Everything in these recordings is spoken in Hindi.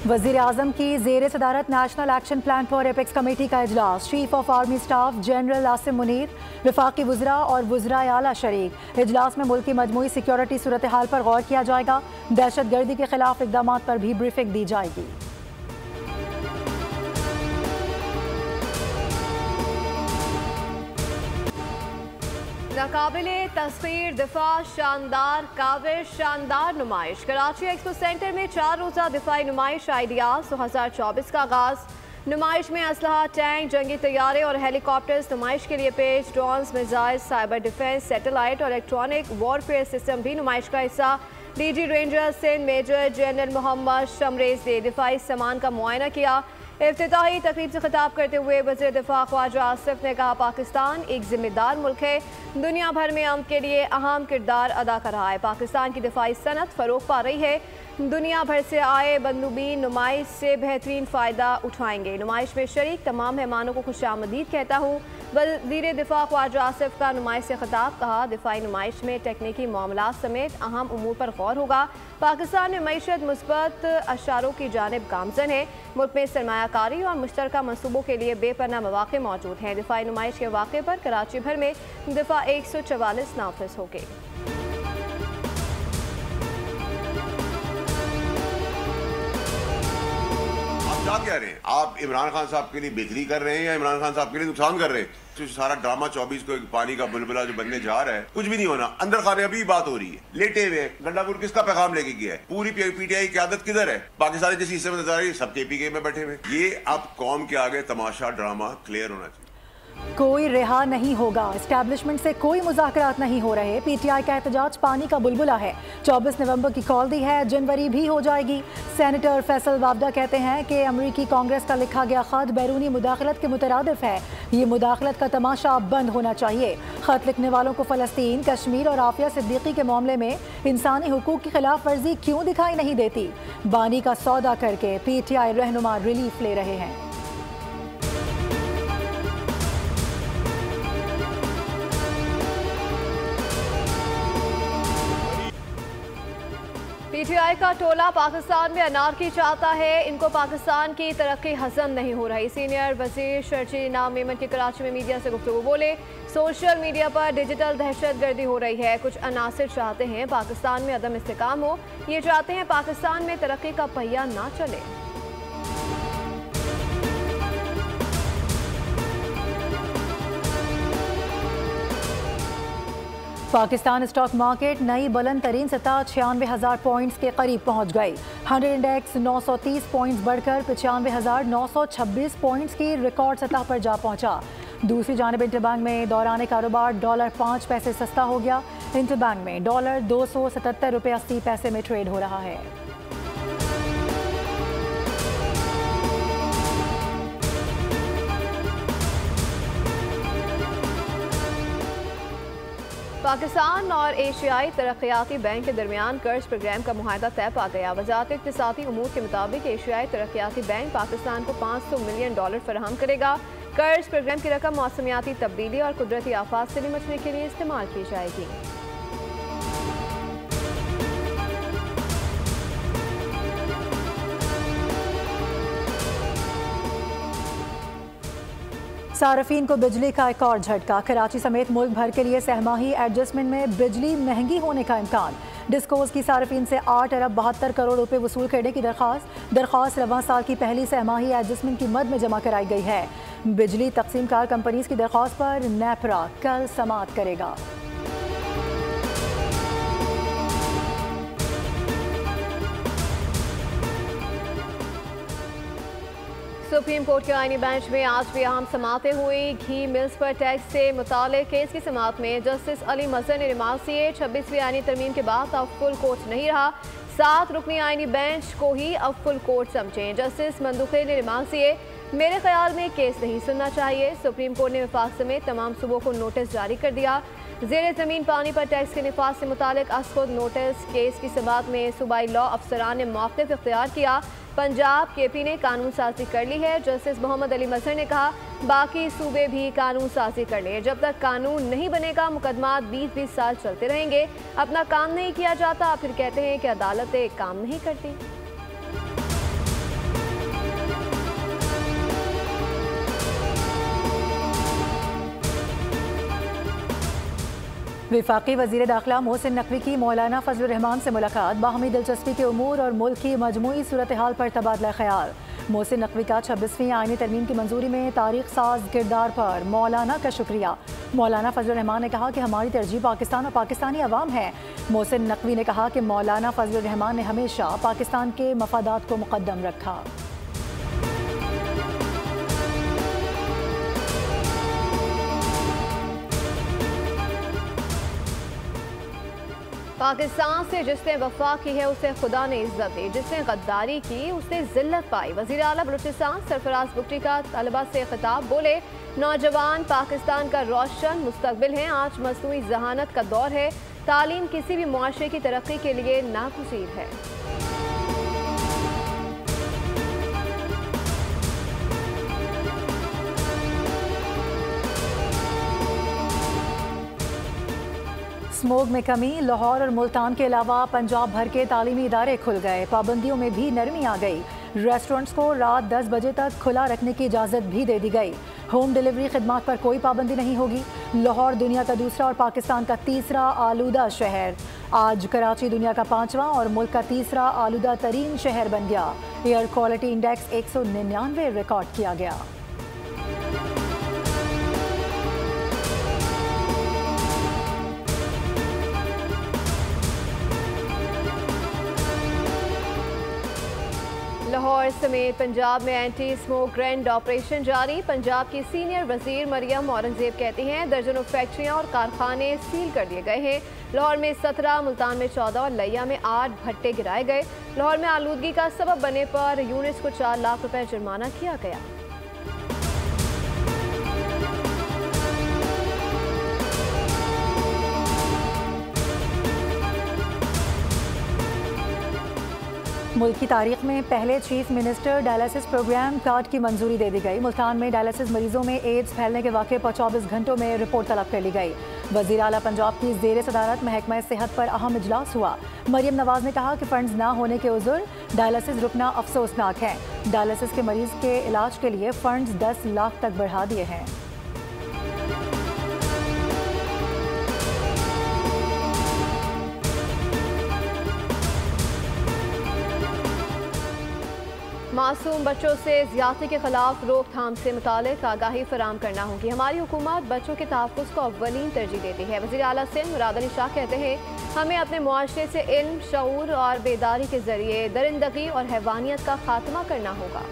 वज़ीर आज़म की ज़ेर सदारत national action plan for apex committee का इजलास। Chief of army staff general Asim Munir, वफाकी वज़रा और वज़राए आला शरीक। इजलास में मुल्क की मजमूई सिक्योरिटी सूरत हाल पर गौर किया जाएगा। दहशत गर्दी के खिलाफ इक़दाम पर भी ब्रीफिंग दी जाएगी। नाकाबिले तस्वीर दिफा शानदार काबिज शानदार नुमाइश। कराची एक्सपो सेंटर में 4 रोज़ा दिफाई नुमाइश आइडियाज़ 2024 का आगाज़। नुमाइश में असलहा, टैंक, जंगी तैयारे और हेलीकॉप्टर्स नुमाइश के लिए पेश। Drones, missile, cyber defence, satellite और इलेक्ट्रॉनिक वॉरफेयर सिस्टम भी नुमाइश का हिस्सा। DG ranger Sindh major general Mohammad Shamrez ने दिफाई सामान का मुआयना किया। इफ्तिताही तकरीब से खिताब करते हुए वज़ीर दिफा ख्वाजा आसिफ ने कहा, पाकिस्तान एक जिम्मेदार मुल्क है, दुनिया भर में अमन के लिए अहम किरदार अदा कर रहा है। पाकिस्तान की दिफाई सनत फ़रोग पा रही है। दुनिया भर से आए बंदूबीन नुमाइश से बेहतरीन फ़ायदा उठाएंगे। नुमाइश में शरीक तमाम मेहमानों को खुशामदीद कहता हूँ। वज़ीर दिफा ख्वाजा आसिफ का नुमाइश से खिताब। कहा, दिफाई नुमाइश में टेक्निकी मामलात समेत अहम उमूर पर गौर होगा। पाकिस्तान में मईशत मुस्बत अशारों की जानिब गामजन है। मुल्क में सरमायाकारी और मुश्तरका मनसूबों के लिए बेपनाह मौक़े मौजूद हैं। दिफाई नुमाइश के वाक़े पर कराची भर में दिफा 144 नाफिज हो गए। क्या रहे हैं आप? इमरान खान साहब के लिए बेहतरी कर रहे हैं या इमरान खान साहब के लिए नुकसान कर रहे हैं? तो सारा ड्रामा 24 को एक पानी का बुलबुला जो बनने जा रहा है, कुछ भी नहीं होना। अंदर खाने अभी बात हो रही है, लेटे हुए गंडापुर किसका पैगाम लेके गया है? पूरी पीटीआई की आदत किधर है? पाकिस्तान जिस हिस्से में नजर आ रही है सब केपीके में बैठे हुए। ये अब कौम के आगे तमाशा ड्रामा क्लियर होना चाहिए। कोई रिहा नहीं होगा। एस्टैब्लिशमेंट से कोई मुज़ाकरात नहीं हो रहे। पीटीआई का एहतजाज पानी का बुलबुला है। 24 नवंबर की कॉल दी है, जनवरी भी हो जाएगी। सेनेटर फैसल वाबदा कहते हैं कि अमरीकी कांग्रेस का लिखा गया खत बैरूनी मुदाखलत के मुतरादिफ है। ये मुदाखलत का तमाशा बंद होना चाहिए। खत लिखने वालों को फ़लस्तीन, कश्मीर और आफिया सिद्दीकी के मामले में इंसानी हुकूक की खिलाफ वर्जी क्यों दिखाई नहीं देती? बानी का सौदा करके पीटीआई रहनुमा रिलीफ ले रहे हैं। पीटीआई का टोला पाकिस्तान में अनारकी चाहता है। इनको पाकिस्तान की तरक्की हजम नहीं हो रही। सीनियर वजीर शर्जी नाम मेमन की कराची में मीडिया से गुफ्तगू बोले, सोशल मीडिया पर डिजिटल दहशत गर्दी हो रही है। कुछ अनासिर चाहते हैं पाकिस्तान में अदम इस्तेकाम हो। ये चाहते हैं पाकिस्तान में तरक्की का पहिया ना चले। पाकिस्तान स्टॉक मार्केट नई बुलंद तरीन सतह 96,000 पॉइंट्स के करीब पहुंच गई। 100 इंडेक्स 930 पॉइंट्स बढ़कर 95,926 पॉइंट्स की रिकॉर्ड सतह पर जा पहुंचा। दूसरी जानिब इंटरबैंक में दौरान कारोबार डॉलर 5 पैसे सस्ता हो गया। इंटरबैंक में डॉलर 277 रुपये 80 पैसे में ट्रेड हो रहा है। पाकिस्तान और एशियाई तरक्याती बैंक के दरमियान कर्ज प्रोग्राम का मुआहदा तय पा गया। वजारत इक़्तिसादी उमूर के मुताबिक एशियाई तरक्याती बैंक पाकिस्तान को $500 मिलियन फराहम करेगा। कर्ज प्रोग्राम की रकम मौसमियाती तब्दीली और कुदरती आफात से निपटने के लिए इस्तेमाल की जाएगी। सार्फिन को बिजली का एक और झटका। कराची समेत मुल्क भर के लिए सहमाही एडजस्टमेंट में बिजली महंगी होने का इम्कान। डिस्कोज की सार्फिन से 8 अरब 72 करोड़ रुपए वसूल करने की दरख्वास्त रवां साल की पहली सहमाही एडजस्टमेंट की मद में जमा कराई गई है। बिजली तकसीम कार कंपनीज की दरख्वास्त पर नेपरा कल समाअत करेगा। सुप्रीम कोर्ट के आईनी बेंच में आज भी अहम समाअतें हुई। घी मिल्स पर टैक्स से मुताल्लिक़ केस की समाअत में जस्टिस अली मजहर ने रिमार्क दिए। 26वीं आईनी तरमीम के बाद अब फुल कोर्ट नहीं रहा। 7 रुकनी आईनी बेंच को ही अब फुल कोर्ट समझें। जस्टिस मंदुखी ने रिमार्क दिए, मेरे ख्याल में केस नहीं सुनना चाहिए। सुप्रीम कोर्ट ने वफाक समेत तमाम सूबों को नोटिस जारी कर दिया। ज़ेर ज़मीन पानी पर टैक्स के निफाज से मुताल्लिक़ असखुद नोटिस केस की समाअत में सूबाई लॉ अफसरान ने मौक़िफ़ इख्तियार किया। पंजाब केपी ने कानून साजी कर ली है। जस्टिस मोहम्मद अली मजहर ने कहा, बाकी सूबे भी कानून साजी कर लें। जब तक कानून नहीं बनेगा मुकदमा 20-20 साल चलते रहेंगे। अपना काम नहीं किया जाता फिर कहते हैं कि अदालतें काम नहीं करती। वफाकी वज़ीर दाखिला मोहसिन नकवी की मौलाना फजलुर रहमान से मुलाकात, बाहमी दिलचस्पी के उमूर और मुल्क की मजमूई सूरत हाल पर तबादला ख्याल। मोहसिन नकवी का 26वीं आईनी तरमीम की मंजूरी में तारीख साज किरदार पर मौलाना का शुक्रिया। मौलाना फजलुर रहमान ने कहा कि हमारी तरजीह पाकिस्तान और पाकिस्तानी अवाम है। मोहसिन नकवी ने कहा कि मौलाना फजलुर रहमान ने हमेशा पाकिस्तान के मफादात को मुकद्दम रखा। पाकिस्तान से जिसने वफा की है उसे खुदा ने इज्जत दी, जिसने गद्दारी की उसने जिल्लत पाई। वज़ीर आला बलूचिस्तान सरफराज बुगटी का तलबा से खिताब, बोले नौजवान पाकिस्तान का रोशन मुस्तकबिल हैं। आज मसनूई जहानत का दौर है। तालीम किसी भी मुआशरे की तरक्की के लिए नागुज़ीर है। स्मोग में कमी, लाहौर और मुल्तान के अलावा पंजाब भर के तालीमी इदारे खुल गए। पाबंदियों में भी नरमी आ गई। रेस्टोरेंट्स को रात 10 बजे तक खुला रखने की इजाज़त भी दे दी गई। होम डिलीवरी खिदमात पर कोई पाबंदी नहीं होगी। लाहौर दुनिया का दूसरा और पाकिस्तान का तीसरा आलूदा शहर। आज कराची दुनिया का 5वां और मुल्क का तीसरा आलूदा तरीन शहर बन गया। एयर क्वालिटी इंडेक्स 199 रिकॉर्ड किया गया। लाहौर समेत पंजाब में एंटी स्मोक ग्रैंड ऑपरेशन जारी। पंजाब की सीनियर वजीर मरियम औरंगजेब कहती हैं दर्जनों फैक्ट्रियां और कारखाने सील कर दिए गए हैं। लाहौर में 17, मुल्तान में 14 और लिया में 8 भट्टे गिराए गए। लाहौर में आलूदगी का सबब बनने पर यूनिट्स को 4 लाख रुपए जुर्माना किया गया। मुल्क की तारीख में पहले chief minister dialysis programme card की मंजूरी दे दी गई। मुल्तान में डायलिसिस मरीजों में एड्स फैलने के वाक़े पर 24 घंटों में रिपोर्ट तलब कर ली गई। वज़ीर आला पंजाब की ज़ेर सदारत महकमा सेहत पर अहम इजलास हुआ। मरियम नवाज ने कहा कि फंड्स ना होने के उज़ुर डायलिसिस रुकना अफसोसनाक है। डायलिसिस के मरीज के इलाज के लिए फंड्स 10 लाख तक बढ़ा दिए हैं। मासूम बच्चों से ज्यादती के खिलाफ रोकथाम से मुतालिक आगाही फराम करना होगी। हमारी हुकूमत बच्चों के तहफ़्फ़ुज़ को अव्वलीन तरजीह देती है। वज़ीर आला सिंध मुराद अली शाह कहते हैं हमें अपने मुआशरे से इल्म, शऊर और बेदारी के जरिए दरिंदगी और हैवानियत का खात्मा करना होगा।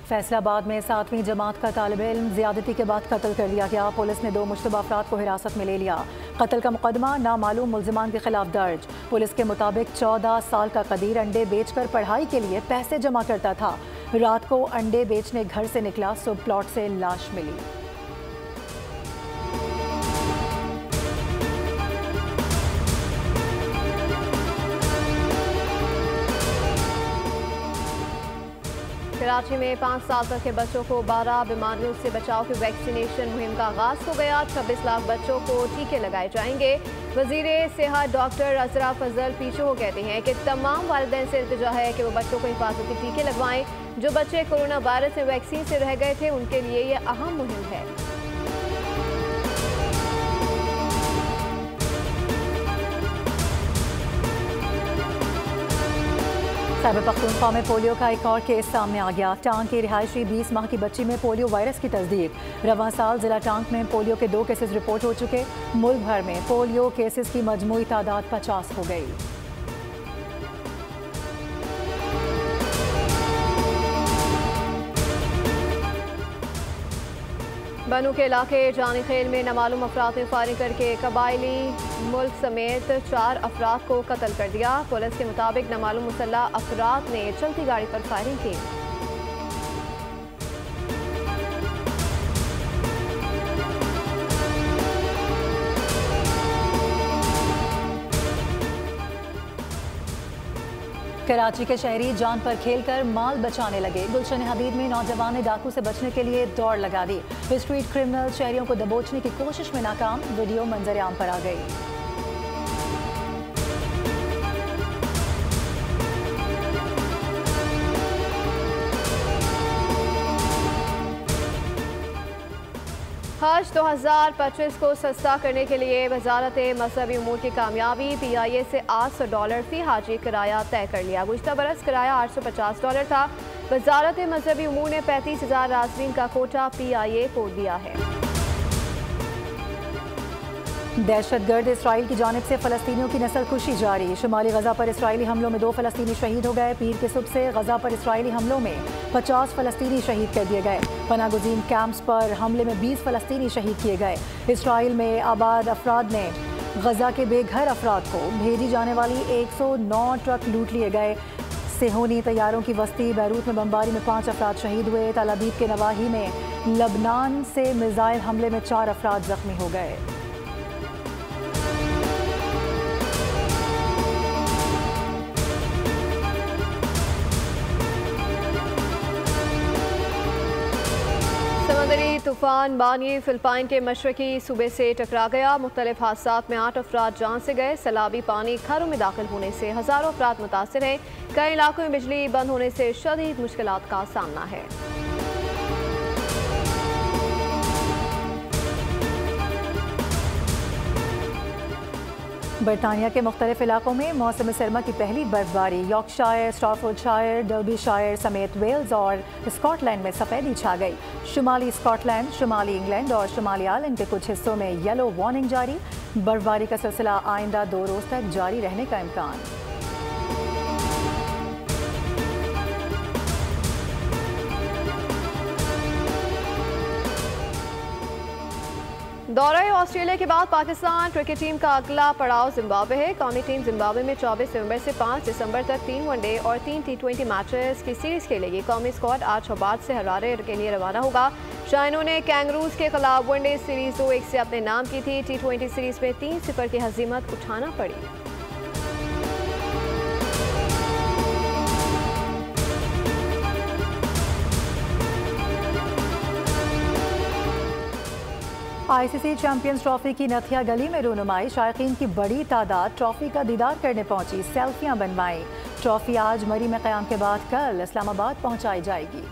फैसलाबाद में 7वीं जमात का तालिब इल्म ज़्यादती के बाद कत्ल कर दिया गया। पुलिस ने 2 मुश्तबा अफराद को हिरासत में ले लिया। कत्ल का मुकदमा नामालूम मुल्जिमान के खिलाफ दर्ज। पुलिस के मुताबिक 14 साल का कदीर अंडे बेचकर पढ़ाई के लिए पैसे जमा करता था। रात को अंडे बेचने घर से निकला, सुबह प्लॉट से लाश मिली। कराची में 5 साल तक के बच्चों को 12 बीमारियों से बचाव की वैक्सीनेशन मुहिम का आगाज हो गया। 26 लाख बच्चों को टीके लगाए जाएंगे। वजीर सेहत डॉक्टर अजरा फजल पीछो कहते हैं कि तमाम वालिदैन से इल्तिजा है कि वो बच्चों को हिफाजती टीके लगवाएं। जो बच्चे कोरोना वायरस में वैक्सीन से रह गए थे उनके लिए ये अहम मुहिम है। खैबर पख्तूनख्वा में पोलियो का एक और केस सामने आ गया। टांग की रिहायशी 20 माह की बच्ची में पोलियो वायरस की तस्दीक। रवां साल जिला टांग में पोलियो के 2 केसेस रिपोर्ट हो चुके। मुल्क भर में पोलियो केसेस की मजमूई तादाद 50 हो गई। बनू के इलाके जानी खेल में नामालूम अफराद ने फायरिंग करके कबायली मुल्क समेत 4 अफराद को कत्ल कर दिया। पुलिस के मुताबिक नामालूम मुसल्लह अफराद ने चलती गाड़ी पर फायरिंग की। कराची के शहरी जान पर खेलकर माल बचाने लगे। गुलशन हबीब में नौजवान ने डाकू से बचने के लिए दौड़ लगा दी। स्ट्रीट क्रिमिनल शहरियों को दबोचने की कोशिश में नाकाम। वीडियो मंजर आम पर आ गई। हज 2025 को सस्ता करने के लिए वजारत मजहबी उमूर की कामयाबी। PIA से $800 फी हाजी किराया तय कर लिया। गुज़श्ता बरस किराया $850 था। वजारत मजहबी उमूर ने 35,000 राज़मीन का कोटा PIA को दिया है। दहशतगर्द इसराइल की जानिब से फ़लस्तीनियों की नस्लकुशी जारी। शुमाली गजा पर इसराइली हमलों में 2 फ़लस्तीनी शहीद हो गए। पीर के सुबह से गजा पर इसराइली हमलों में 50 फ़लस्तीनी शहीद कर दिए गए। पनागुज़ीन कैंप्स पर हमले में 20 फ़लस्तीनी शहीद किए गए। इसराइल में आबाद अफराद ने गजा के बेघर अफराद को भेजी जाने वाली 109 ट्रक लूट लिए गए। सेहोनी तैयारों की बस्ती बैरूत में बमबारी में 5 अफराद शहीद हुए। तल अबीब के नवाही में लबनान से मिसाइल हमले में 4 अफराद जख्मी हो गए। समंदरी तूफान बानी फिलिपाइन के मशरकी सूबे से टकरा गया। मुख्तलिफ हादसात में 8 अफराद जान से गए। सैलाबी पानी घरों में दाखिल होने से हज़ारों अफराद मुतासिर हैं। कई इलाकों में बिजली बंद होने से शदीद मुश्किलात का सामना है। बरतानिया के मुख्तलिफ इलाकों में मौसम सरमा की पहली बर्फबारी। यॉर्कशायर, स्टाफोर्डशायर, डर्बीशायर समेत वेल्स और स्कॉटलैंड में सफ़ेदी छा गई। शुमाली स्कॉटलैंड, शुमाली इंग्लैंड और शुमाली आयरलैंड के कुछ हिस्सों में येलो वार्निंग जारी। बर्फबारी का सिलसिला आइंदा 2 रोज़ तक जारी रहने का इम्कान। दौरे ऑस्ट्रेलिया के बाद पाकिस्तान क्रिकेट टीम का अगला पड़ाव जिम्बाब्वे है। कौमी टीम जिम्बाब्वे में 24 नवंबर से 5 दिसंबर तक 3 वनडे और 3 T20 मैचेस की सीरीज खेलेगी। कौमी स्क्वाड आज होबार्ट से हरारे के लिए रवाना होगा। शाइनों ने कैंगरूज के खिलाफ वनडे सीरीज 2-1 से अपने नाम की थी। T20 सीरीज में 3-0 की हजीमत उठाना पड़ी। ICC चैंपियंस ट्रॉफी की नथिया गली में रूनुमाई। शायकीन की बड़ी तादाद ट्रॉफी का दीदार करने पहुंची, सेल्फियां बनवाई। ट्रॉफी आज मरी में क़याम के बाद कल इस्लामाबाद पहुंचाई जाएगी।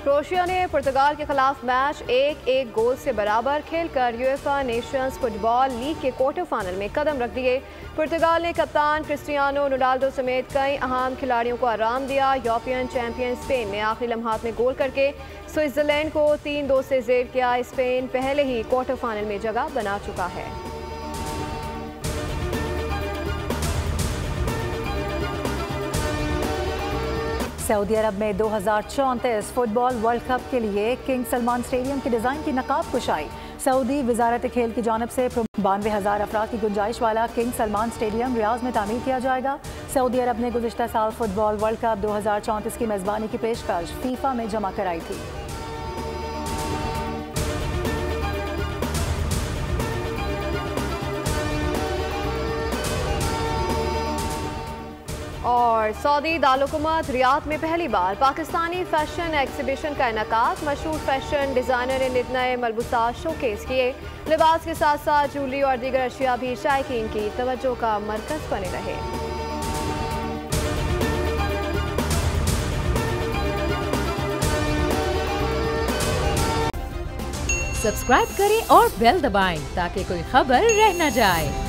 क्रोएशिया ने पुर्तगाल के खिलाफ मैच 1-1 गोल से बराबर खेलकर यूएफा नेशंस फुटबॉल लीग के क्वार्टर फाइनल में कदम रख दिए। पुर्तगाल ने कप्तान क्रिस्टियानो रोनाल्डो समेत कई अहम खिलाड़ियों को आराम दिया। यूरोपियन चैंपियन स्पेन ने आखिरी लम्हात में गोल करके स्विट्जरलैंड को 3-2 से ज़ेर किया। स्पेन पहले ही क्वार्टर फाइनल में जगह बना चुका है। सऊदी अरब में 2034 फुटबॉल वर्ल्ड कप के लिए किंग सलमान स्टेडियम के डिज़ाइन की नकाब कुशाई। सऊदी वजारत खेल की जानिब से 92,000 अफराद की गुंजाइश वाला किंग सलमान स्टेडियम रियाज में तामीर किया जाएगा। सऊदी अरब ने गुज़िश्ता साल फुटबॉल वर्ल्ड कप 2034 की मेज़बानी की पेशकश फीफा में जमा कराई थी। और सऊदी दारुलहुकूमत रियाद में पहली बार पाकिस्तानी फैशन एग्जीबिशन का इनेकाद। मशहूर फैशन डिज़ाइनर ने नए मलबूसात शोकेस किए। लिबास के साथ साथ ज्वेलरी और दीगर अशिया भी शायकीन की तवज्जो का मरकज़ बने रहे। सब्सक्राइब करें और बेल दबाएं ताकि कोई खबर रह न जाए।